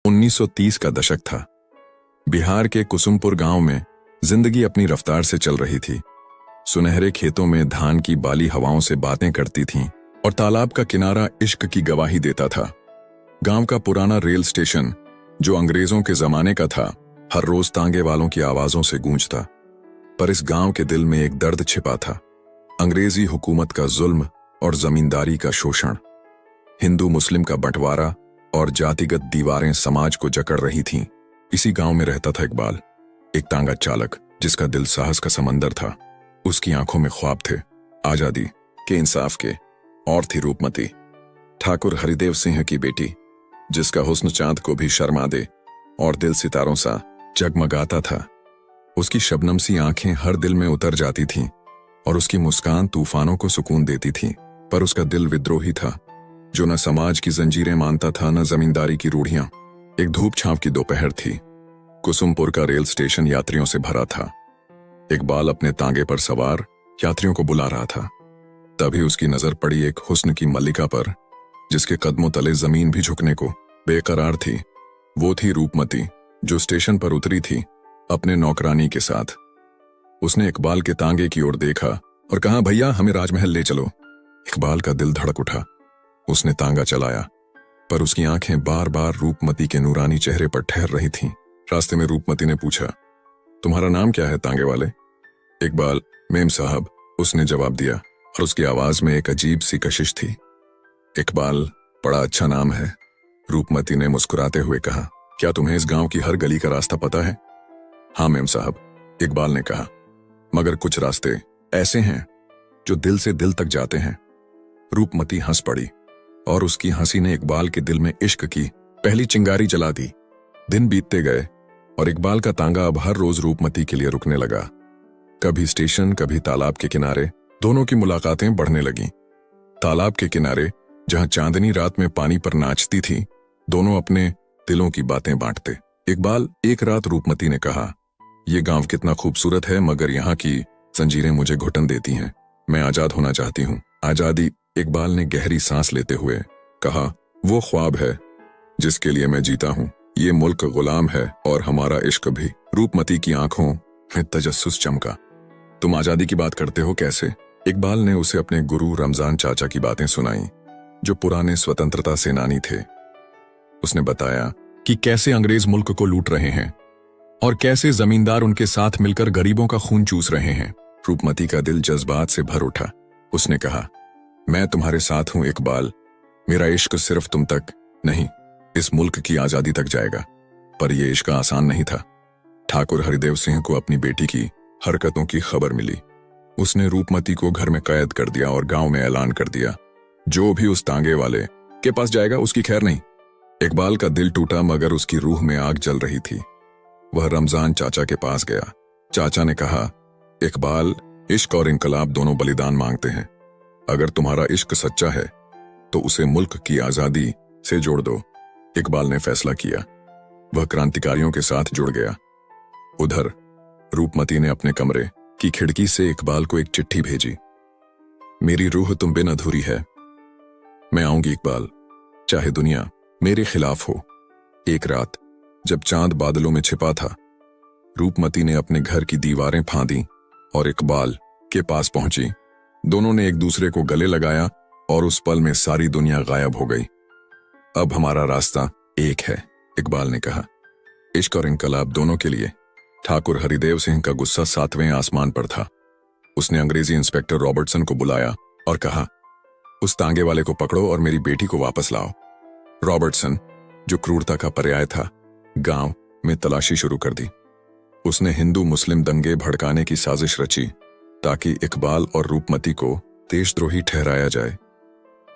1930 का दशक था। बिहार के कुसुमपुर गांव में जिंदगी अपनी रफ्तार से चल रही थी। सुनहरे खेतों में धान की बाली हवाओं से बातें करती थीं और तालाब का किनारा इश्क की गवाही देता था। गांव का पुराना रेल स्टेशन, जो अंग्रेजों के जमाने का था, हर रोज तांगे वालों की आवाजों से गूंजता। पर इस गांव के दिल में एक दर्द छिपा था, अंग्रेजी हुकूमत का जुल्म और जमींदारी का शोषण। हिंदू मुस्लिम का बंटवारा और जातिगत दीवारें समाज को जकड़ रही थीं। इसी गांव में रहता था इकबाल, एक तांगा चालक जिसका दिल साहस का समंदर था। उसकी आंखों में ख्वाब थे, आजादी के, इंसाफ के, और थी रूपमती, ठाकुर हरिदेव सिंह की बेटी, जिसका हुस्न चांद को भी शर्मा दे और दिल सितारों सा जगमगाता था। उसकी शबनम सी आंखें हर दिल में उतर जाती थीं और उसकी मुस्कान तूफानों को सुकून देती थी। पर उसका दिल विद्रोही था, जो न समाज की जंजीरें मानता था, न जमींदारी की रूढ़ियां। एक धूप छांव की दोपहर थी। कुसुमपुर का रेल स्टेशन यात्रियों से भरा था। इकबाल अपने तांगे पर सवार यात्रियों को बुला रहा था। तभी उसकी नजर पड़ी एक हुस्न की मल्लिका पर, जिसके कदमों तले जमीन भी झुकने को बेकरार थी। वो थी रूपमती, जो स्टेशन पर उतरी थी अपने नौकरानी के साथ। उसने इकबाल के तांगे की ओर देखा और कहा, भैया हमें राजमहल ले चलो। इकबाल का दिल धड़क उठा। उसने तांगा चलाया, पर उसकी आंखें बार बार रूपमती के नूरानी चेहरे पर ठहर रही थीं। रास्ते में रूपमती ने पूछा, तुम्हारा नाम क्या है तांगे वाले? इकबाल, मेम साहब, उसने जवाब दिया और उसकी आवाज में एक अजीब सी कशिश थी। इकबाल, बड़ा अच्छा नाम है, रूपमती ने मुस्कुराते हुए कहा। क्या तुम्हें इस गांव की हर गली का रास्ता पता है? हाँ मेम साहब, इकबाल ने कहा, मगर कुछ रास्ते ऐसे हैं जो दिल से दिल तक जाते हैं। रूपमती हंस पड़ी और उसकी हंसी ने इकबाल के दिल में इश्क की पहली चिंगारी जला दी। दिन बीतते गए और इकबाल का तांगा अब हर रोज रूपमती के लिए रुकने लगा। कभी स्टेशन, कभी तालाब के किनारे। दोनों की मुलाकातें बढ़ने लगीं। तालाब के किनारे, जहां चांदनी रात में पानी पर नाचती थी, दोनों अपने दिलों की बातें बांटते। इकबाल, एक रात रूपमती ने कहा, यह गांव कितना खूबसूरत है, मगर यहाँ की जंजीरें मुझे घुटन देती हैं। मैं आजाद होना चाहती हूँ। आजादी? इकबाल ने गहरी सांस लेते हुए कहा, वो ख्वाब है जिसके लिए मैं जीता हूँ। ये मुल्क गुलाम है और हमारा इश्क भी। रूपमती की आंखों में तजस्सुस चमका। तुम आजादी की बात करते हो, कैसे? इकबाल ने उसे अपने गुरु रमजान चाचा की बातें सुनाई, जो पुराने स्वतंत्रता सेनानी थे। उसने बताया कि कैसे अंग्रेज मुल्क को लूट रहे हैं और कैसे जमींदार उनके साथ मिलकर गरीबों का खून चूस रहे हैं। रूपमती का दिल जज्बात से भर उठा। उसने कहा, मैं तुम्हारे साथ हूं इकबाल। मेरा इश्क सिर्फ तुम तक नहीं, इस मुल्क की आजादी तक जाएगा। पर यह इश्क आसान नहीं था। ठाकुर हरिदेव सिंह को अपनी बेटी की हरकतों की खबर मिली। उसने रूपमती को घर में कैद कर दिया और गांव में ऐलान कर दिया, जो भी उस तांगे वाले के पास जाएगा उसकी खैर नहीं। इकबाल का दिल टूटा, मगर उसकी रूह में आग जल रही थी। वह रमजान चाचा के पास गया। चाचा ने कहा, इकबाल, इश्क और इनकलाब दोनों बलिदान मांगते हैं। अगर तुम्हारा इश्क सच्चा है तो उसे मुल्क की आजादी से जोड़ दो। इकबाल ने फैसला किया। वह क्रांतिकारियों के साथ जुड़ गया। उधर रूपमती ने अपने कमरे की खिड़की से इकबाल को एक चिट्ठी भेजी। मेरी रूह तुम बिन अधूरी है। मैं आऊंगी इकबाल, चाहे दुनिया मेरे खिलाफ हो। एक रात जब चांद बादलों में छिपा था, रूपमती ने अपने घर की दीवारें फांदी और इकबाल के पास पहुंची। दोनों ने एक दूसरे को गले लगाया और उस पल में सारी दुनिया गायब हो गई। अब हमारा रास्ता एक है, इकबाल ने कहा, इश्क और इनकलाब दोनों के लिए। ठाकुर हरिदेव सिंह का गुस्सा 7वें आसमान पर था। उसने अंग्रेजी इंस्पेक्टर रॉबर्टसन को बुलाया और कहा, उस तांगे वाले को पकड़ो और मेरी बेटी को वापस लाओ। रॉबर्टसन, जो क्रूरता का पर्याय था, गांव में तलाशी शुरू कर दी। उसने हिंदू मुस्लिम दंगे भड़काने की साजिश रची ताकि इकबाल और रूपमती को देशद्रोही ठहराया जाए।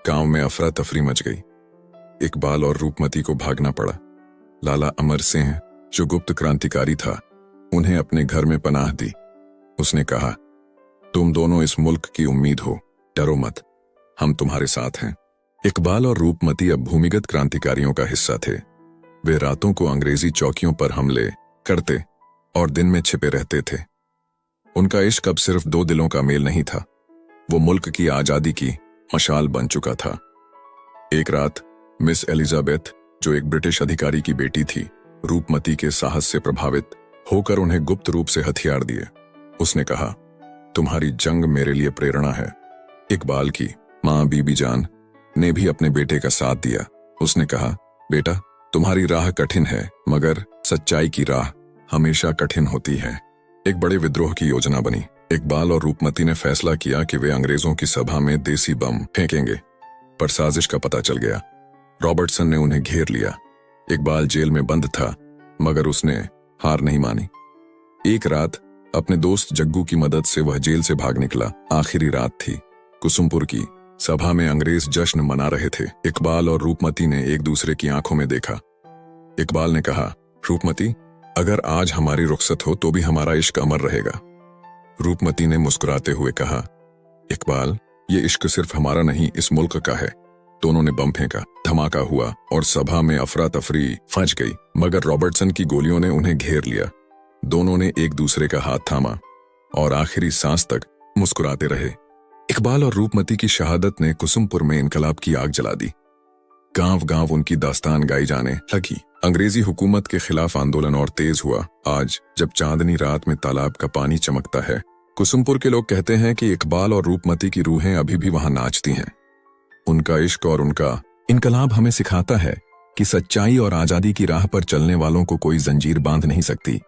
गांव में अफरा तफरी मच गई। इकबाल और रूपमती को भागना पड़ा। लाला अमर सिंह, जो गुप्त क्रांतिकारी था, उन्हें अपने घर में पनाह दी। उसने कहा, तुम दोनों इस मुल्क की उम्मीद हो, डरो मत, हम तुम्हारे साथ हैं। इकबाल और रूपमती अब भूमिगत क्रांतिकारियों का हिस्सा थे। वे रातों को अंग्रेजी चौकियों पर हमले करते और दिन में छिपे रहते थे। उनका इश्क अब सिर्फ दो दिलों का मेल नहीं था, वो मुल्क की आजादी की मशाल बन चुका था। एक रात मिस एलिजाबेथ, जो एक ब्रिटिश अधिकारी की बेटी थी, रूपमती के साहस से प्रभावित होकर उन्हें गुप्त रूप से हथियार दिए। उसने कहा, तुम्हारी जंग मेरे लिए प्रेरणा है। इकबाल की मां बीबी जान ने भी अपने बेटे का साथ दिया। उसने कहा, बेटा, तुम्हारी राह कठिन है, मगर सच्चाई की राह हमेशा कठिन होती है। एक बड़े विद्रोह की योजना बनी। इकबाल और रूपमती ने फैसला किया कि वे अंग्रेजों की सभा में देसी बम फेंकेंगे, पर साजिश का पता चल गया। रॉबर्टसन ने उन्हें घेर लिया। इकबाल जेल में बंद था, मगर उसने हार नहीं मानी। एक रात अपने दोस्त जग्गू की मदद से वह जेल से भाग निकला। आखिरी रात थी। कुसुमपुर की सभा में अंग्रेज जश्न मना रहे थे। इकबाल और रूपमती ने एक दूसरे की आंखों में देखा। इकबाल ने कहा, रूपमती, अगर आज हमारी रुखसत हो तो भी हमारा इश्क अमर रहेगा। रूपमती ने मुस्कुराते हुए कहा, इकबाल, ये इश्क सिर्फ हमारा नहीं, इस मुल्क का है। दोनों ने बम फेंका। धमाका हुआ और सभा में अफरा तफरी फंस गई, मगर रॉबर्टसन की गोलियों ने उन्हें घेर लिया। दोनों ने एक दूसरे का हाथ थामा और आखिरी सांस तक मुस्कुराते रहे। इकबाल और रूपमती की शहादत ने कुसुमपुर में इनकलाब की आग जला दी। गांव गांव उनकी दास्तान गाई जाने लगी। अंग्रेजी हुकूमत के खिलाफ आंदोलन और तेज हुआ। आज जब चांदनी रात में तालाब का पानी चमकता है, कुसुमपुर के लोग कहते हैं कि इकबाल और रूपमती की रूहें अभी भी वहां नाचती हैं। उनका इश्क और उनका इनकलाब हमें सिखाता है कि सच्चाई और आजादी की राह पर चलने वालों को कोई जंजीर बांध नहीं सकती।